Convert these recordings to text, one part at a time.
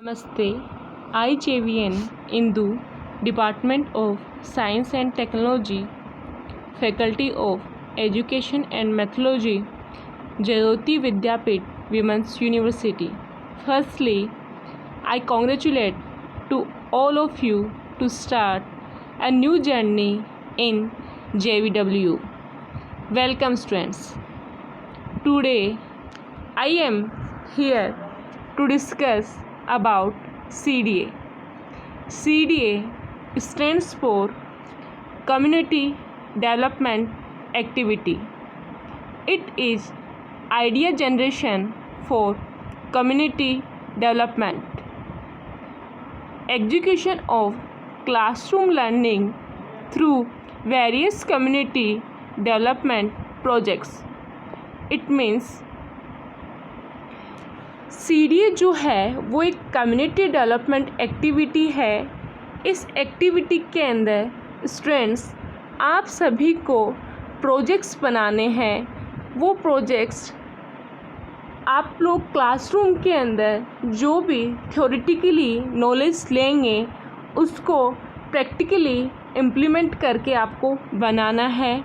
Namaste. I JVN Indu, Department of Science and Technology, Faculty of Education and Methodology, Jayoti Vidyapit Women's University. Firstly, I congratulate to all of you to start a new journey in JVW. Welcome students. Today I am here to discuss about CDA. CDA stands for Community Development Activity. It is idea generation for community development, execution of classroom learning through various community development projects. It means CDA जो है वो एक community development activity है। इस activity के अंदर students आप सभी को प्रोजेक्ट्स बनाने हैं। वो प्रोजेक्ट्स आप लोग क्लासरूम के अंदर जो भी थ्योरेटिकली नॉलेज लेंगे उसको प्रैक्टिकली इम्प्लीमेंट करके आपको बनाना है।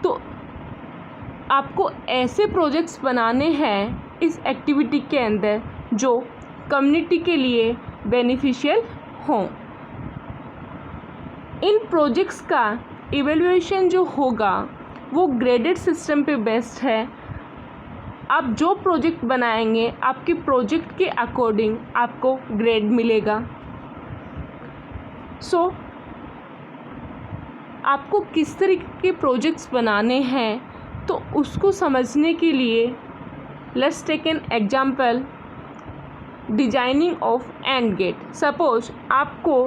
तो आपको ऐसे प्रोजेक्ट्स बनाने हैं इस एक्टिविटी के अंदर जो कम्युनिटी के लिए बेनिफिशियल हों। इन प्रोजेक्ट्स का इवैल्यूएशन जो होगा वो ग्रेडेड सिस्टम पे बेस्ड है। आप जो प्रोजेक्ट बनाएंगे आपके प्रोजेक्ट के अकॉर्डिंग आपको ग्रेड मिलेगा। आपको किस तरीके के प्रोजेक्ट्स बनाने हैं तो उसको समझने के लिए let's take an example, designing of AND gate. Suppose आपको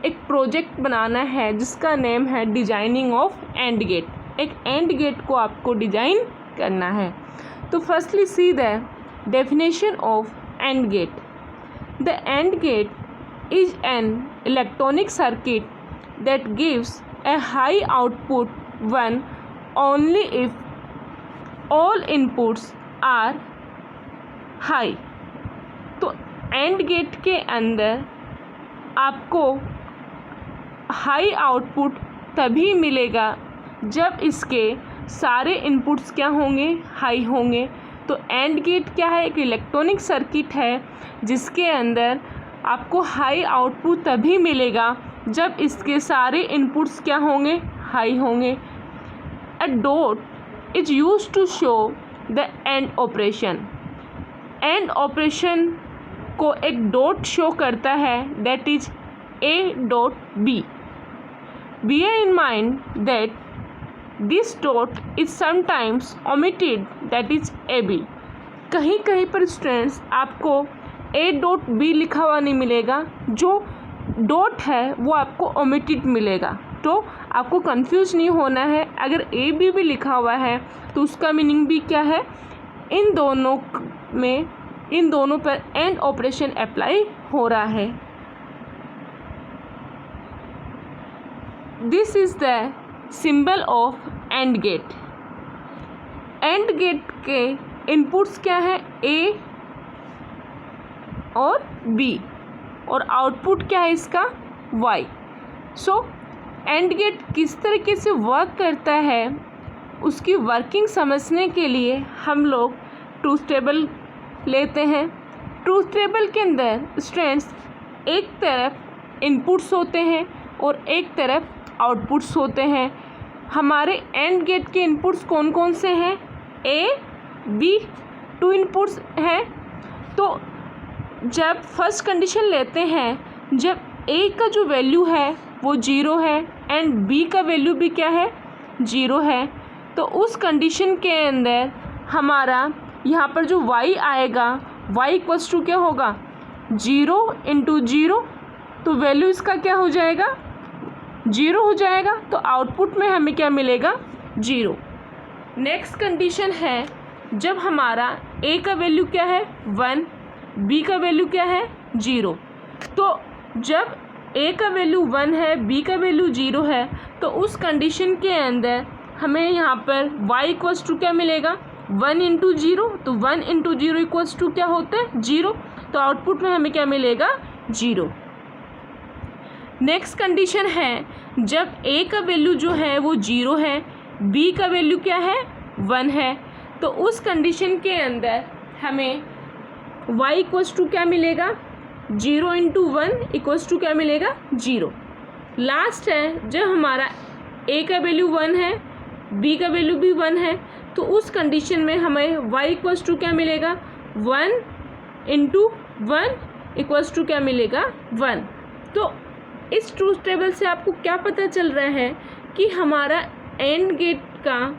एक प्रोजेक्ट बनाना है जिसका नेम है डिजाइनिंग ऑफ एंड गेट। एक एंड गेट को आपको डिजाइन करना है। तो firstly see the definition of AND gate. The AND gate is an electronic circuit that gives a high output one only if all inputs are high। तो AND gate के अंदर आपको high output तभी मिलेगा जब इसके सारे इनपुट्स क्या होंगे, हाई होंगे। तो AND गेट क्या है? एक इलेक्ट्रॉनिक सर्किट है जिसके अंदर आपको हाई आउटपुट तभी मिलेगा जब इसके सारे इनपुट्स क्या होंगे, हाई होंगे। A dot is used to show the AND operation. AND operation को एक डॉट शो करता है that is A dot B. bear in mind that this dot is sometimes omitted that is AB। कहीं कहीं पर students आपको ए dot B लिखा हुआ नहीं मिलेगा, जो डॉट है वो आपको ओमिटेड मिलेगा। तो आपको कंफ्यूज नहीं होना है। अगर ए बी भी लिखा हुआ है तो उसका मीनिंग भी क्या है, इन दोनों पर एंड ऑपरेशन अप्लाई हो रहा है। This is the symbol of AND gate. AND gate के इनपुट्स क्या है, ए और बी, और आउटपुट क्या है इसका, y। एंड गेट किस तरीके से वर्क करता है उसकी वर्किंग समझने के लिए हम लोग ट्रूथ टेबल लेते हैं। ट्रूथ टेबल के अंदर स्टूडेंट्स एक तरफ इनपुट्स होते हैं और एक तरफ आउटपुट्स होते हैं। हमारे एंड गेट के इनपुट्स कौन कौन से हैं, ए बी, 2 इनपुट्स हैं। तो जब फर्स्ट कंडीशन लेते हैं, जब ए का जो वैल्यू है वो 0 है एंड बी का वैल्यू भी क्या है, 0 है, तो उस कंडीशन के अंदर हमारा यहाँ पर जो y आएगा, y इक्वल्स टू क्या होगा, 0 इंटू 0। तो वैल्यू इसका क्या हो जाएगा, 0 हो जाएगा। तो आउटपुट में हमें क्या मिलेगा, 0। नेक्स्ट कंडीशन है जब हमारा a का वैल्यू क्या है, 1, b का वैल्यू क्या है, 0। तो जब a का वैल्यू 1 है, b का वैल्यू 0 है, तो उस कंडीशन के अंदर हमें यहाँ पर y इक्वल्स टू क्या मिलेगा, 1 इंटू 0। तो 1 इंटू 0 इक्वल्स टू क्या होता है, 0। तो आउटपुट में हमें क्या मिलेगा, 0। नेक्स्ट कंडीशन है, जब a का वैल्यू जो है वो 0 है, b का वैल्यू क्या है, 1 है, तो उस कंडीशन के अंदर हमें y इक्वल्स टू क्या मिलेगा, 0 इंटू 1 इक्वल्स टू क्या मिलेगा, 0। लास्ट है, जब हमारा a का वैल्यू 1 है, b का वैल्यू भी 1 है, तो उस कंडीशन में हमें y इक्वल्स टू क्या मिलेगा, 1 इंटू 1 इक्वल्स टू क्या मिलेगा, 1। तो इस ट्रूथ टेबल से आपको क्या पता चल रहा है कि हमारा एंड गेट का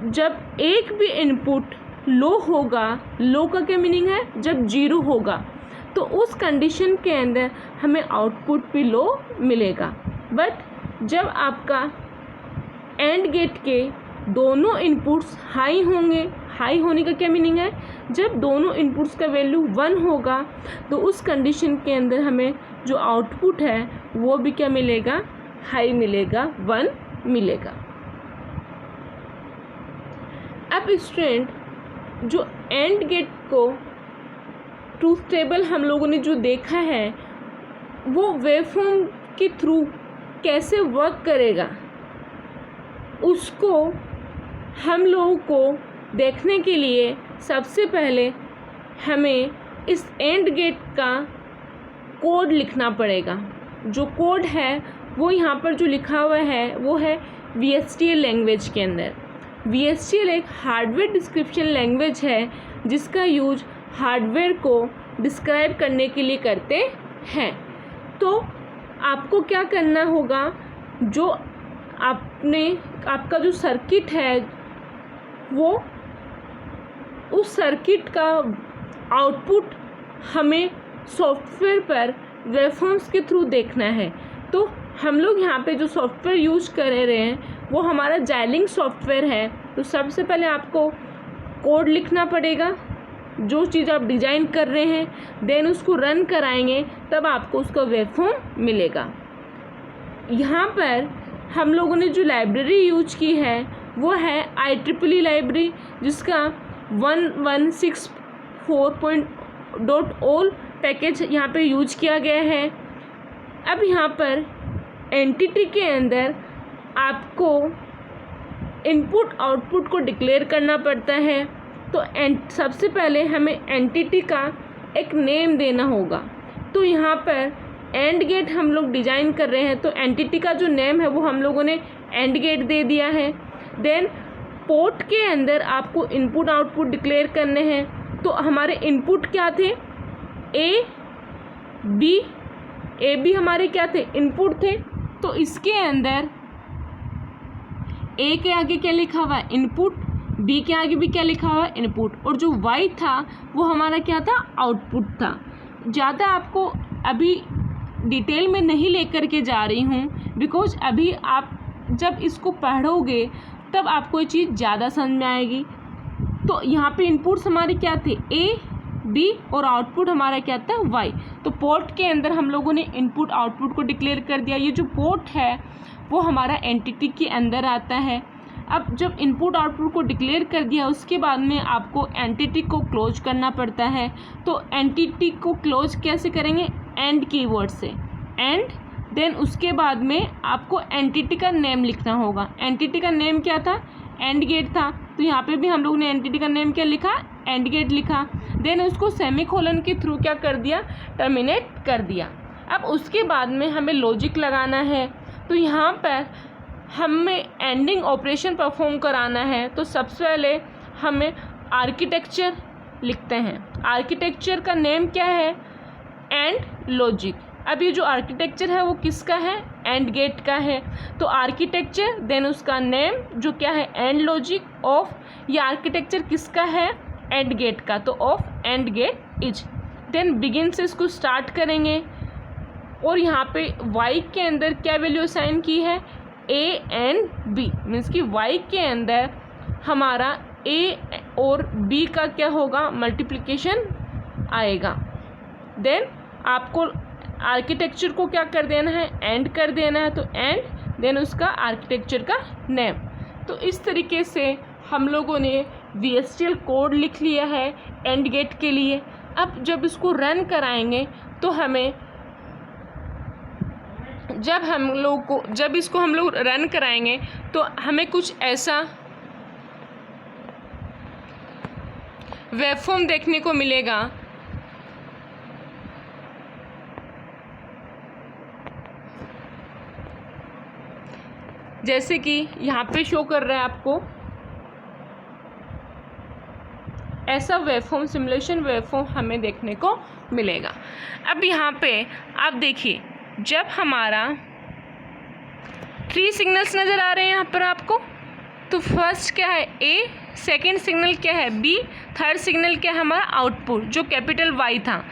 जब एक भी इनपुट लो होगा, लो का क्या मीनिंग है, जब 0 होगा, तो उस कंडीशन के अंदर हमें आउटपुट भी लो मिलेगा। बट जब आपका एंड गेट के दोनों इनपुट्स हाई होंगे, हाई होने का क्या मीनिंग है, जब दोनों इनपुट्स का वैल्यू 1 होगा, तो उस कंडीशन के अंदर हमें जो आउटपुट है वो भी क्या मिलेगा, हाई मिलेगा, 1 मिलेगा। अब स्टूडेंट, जो एंड गेट को ट्रूथ टेबल हम लोगों ने जो देखा है वो वेवफॉर्म के थ्रू कैसे वर्क करेगा, उसको हम लोगों को देखने के लिए सबसे पहले हमें इस एंड गेट का कोड लिखना पड़ेगा। जो कोड है वो यहाँ पर जो लिखा हुआ है वो है VHDL लैंग्वेज के अंदर। VHDL एक हार्डवेयर डिस्क्रिप्शन लैंग्वेज है जिसका यूज हार्डवेयर को डिस्क्राइब करने के लिए करते हैं। तो आपको क्या करना होगा, जो आपका जो सर्किट है वो उस सर्किट का आउटपुट हमें सॉफ्टवेयर पर वेवफॉर्म्स के थ्रू देखना है। तो हम लोग यहाँ पे जो सॉफ्टवेयर यूज़ कर रहे हैं वो हमारा जाइलिंग सॉफ्टवेयर है। तो सबसे पहले आपको कोड लिखना पड़ेगा, जो चीज़ आप डिज़ाइन कर रहे हैं, देन उसको रन कराएंगे तब आपको उसका वेवफॉर्म मिलेगा। यहाँ पर हम लोगों ने जो लाइब्रेरी यूज की है वो है IEEE लाइब्रेरी, जिसका 1164.all पैकेज यहाँ पे यूज किया गया है। अब यहाँ पर एंटिटी के अंदर आपको इनपुट आउटपुट को डिक्लेयर करना पड़ता है। तो सबसे पहले हमें एंटिटी का एक नेम देना होगा। तो यहाँ पर एंड गेट हम लोग डिज़ाइन कर रहे हैं, तो एंटिटी का जो नेम है वो हम लोगों ने एंड गेट दे दिया है। देन पोर्ट के अंदर आपको इनपुट आउटपुट डिक्लेयर करने हैं। तो हमारे इनपुट क्या थे, ए बी हमारे क्या थे, इनपुट थे। तो इसके अंदर ए के आगे क्या लिखा हुआ है, इनपुट, बी के आगे भी क्या लिखा हुआ है, इनपुट, और जो वाई था वो हमारा क्या था, आउटपुट था। ज़्यादा आपको अभी डिटेल में नहीं लेकर के जा रही हूँ, बिकॉज अभी आप जब इसको पढ़ोगे तब आपको ये चीज़ ज़्यादा समझ में आएगी। तो यहाँ पे इनपुट्स हमारे क्या थे, ए बी, और आउटपुट हमारा क्या था, वाई। तो पोर्ट के अंदर हम लोगों ने इनपुट आउटपुट को डिक्लेयर कर दिया। ये जो पोर्ट है वो हमारा एंटिटी के अंदर आता है। अब जब इनपुट आउटपुट को डिक्लेयर कर दिया उसके बाद में आपको एंटिटी को क्लोज करना पड़ता है। तो एंटिटी को क्लोज कैसे करेंगे, एंड कीवर्ड से, एंड देन उसके बाद में आपको एंटिटी का नेम लिखना होगा। एंटिटी का नेम क्या था, एंड गेट था। तो यहाँ पे भी हम लोग ने एंटिटी का नेम क्या लिखा, एंड गेट लिखा। देन उसको सेमीकोलन के थ्रू क्या कर दिया, टर्मिनेट कर दिया। अब उसके बाद में हमें लॉजिक लगाना है। तो यहाँ पर हमें एंडिंग ऑपरेशन परफॉर्म कराना है। तो सबसे पहले हमें आर्किटेक्चर लिखते हैं। आर्किटेक्चर का नेम क्या है, एंड लॉजिक। अब ये जो आर्किटेक्चर है वो किसका है, एंड गेट का है। तो आर्किटेक्चर देन उसका नेम जो क्या है, एंड लॉजिक ऑफ, ये आर्किटेक्चर किसका है, एंड गेट का, तो of AND gate is. Then begin से इसको स्टार्ट करेंगे और यहाँ पे वाई के अंदर क्या वैल्यू असाइन की है, ए एंड बी, मीन्स कि वाई के अंदर हमारा ए और बी का क्या होगा, मल्टीप्लिकेशन आएगा। देन आपको आर्किटेक्चर को क्या कर देना है, एंड कर देना है। तो एंड देन उसका आर्किटेक्चर का नेम। तो इस तरीके से हम लोगों ने VHDL कोड लिख लिया है एंड गेट के लिए। अब जब इसको रन कराएंगे तो हमें जब इसको हम लोग रन कराएंगे तो हमें कुछ ऐसा वेवफॉर्म देखने को मिलेगा। जैसे कि यहाँ पे शो कर रहा है आपको, ऐसा वेवफॉर्म, सिमुलेशन वेवफॉर्म हमें देखने को मिलेगा। अब यहाँ पे आप देखिए, जब हमारा 3 सिग्नल्स नज़र आ रहे हैं यहाँ पर आपको, तो फर्स्ट क्या है ए, सेकंड सिग्नल क्या है बी, थर्ड सिग्नल क्या है हमारा आउटपुट जो कैपिटल वाई था।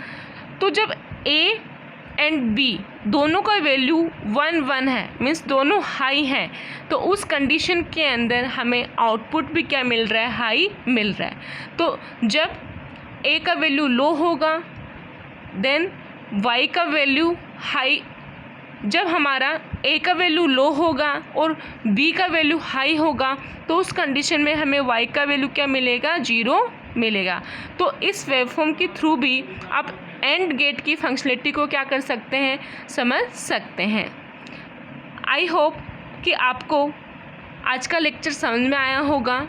तो जब ए एंड बी दोनों का वैल्यू 1 1 है, मीन्स दोनों हाई हैं, तो उस कंडीशन के अंदर हमें आउटपुट भी क्या मिल रहा है, हाई मिल रहा है। तो जब ए का वैल्यू लो होगा देन वाई का वैल्यू हाई, जब हमारा ए का वैल्यू लो होगा और बी का वैल्यू हाई होगा तो उस कंडीशन में हमें वाई का वैल्यू क्या मिलेगा, 0 मिलेगा। तो इस वेवफॉर्म के थ्रू भी आप एंड गेट की फंक्शनलिटी को क्या कर सकते हैं, समझ सकते हैं। आई होप कि आपको आज का लेक्चर समझ में आया होगा।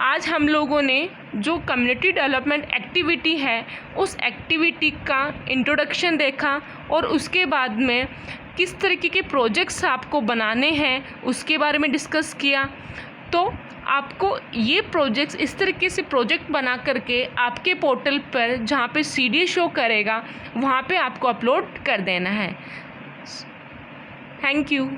आज हम लोगों ने जो कम्युनिटी डेवलपमेंट एक्टिविटी है उस एक्टिविटी का इंट्रोडक्शन देखा और उसके बाद में किस तरीके के प्रोजेक्ट्स आपको बनाने हैं उसके बारे में डिस्कस किया। तो आपको ये प्रोजेक्ट्स इस तरीके से प्रोजेक्ट बना करके आपके पोर्टल पर जहाँ पे CD शो करेगा वहाँ पे आपको अपलोड कर देना है। Thank you.